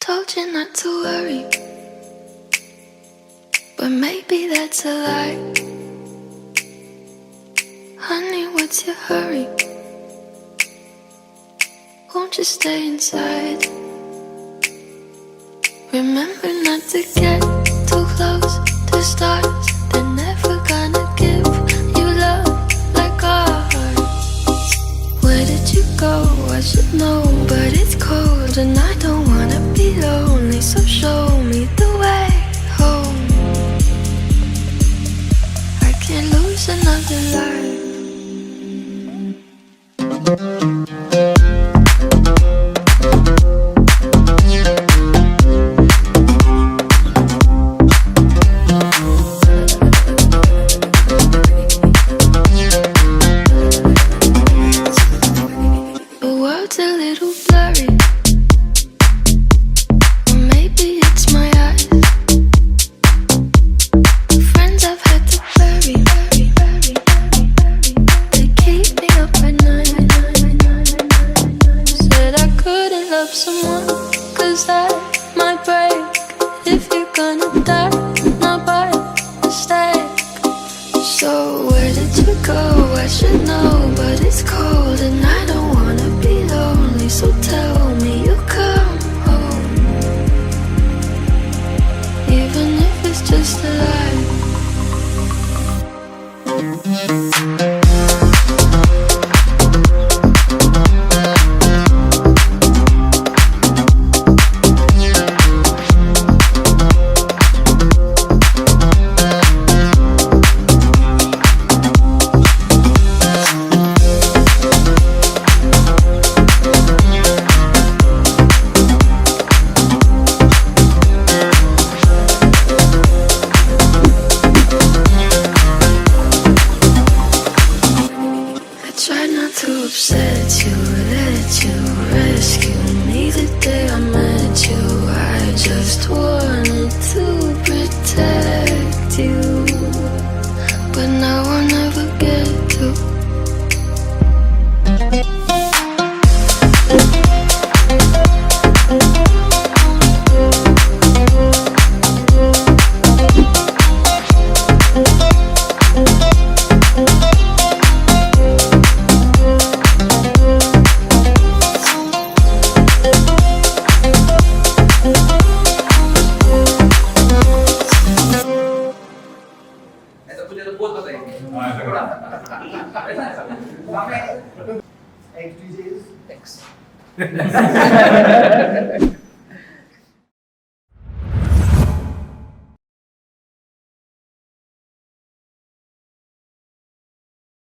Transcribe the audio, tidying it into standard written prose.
Told you not to worry, but maybe that's a lie. Honey, what's your hurry? Won't you stay inside? Remember not to get too close to stars. They're never gonna give you love like ours. Where did you go? I should know, but it's cold and I don't wanna be lonely. So show me the way home. I can't lose another life. X.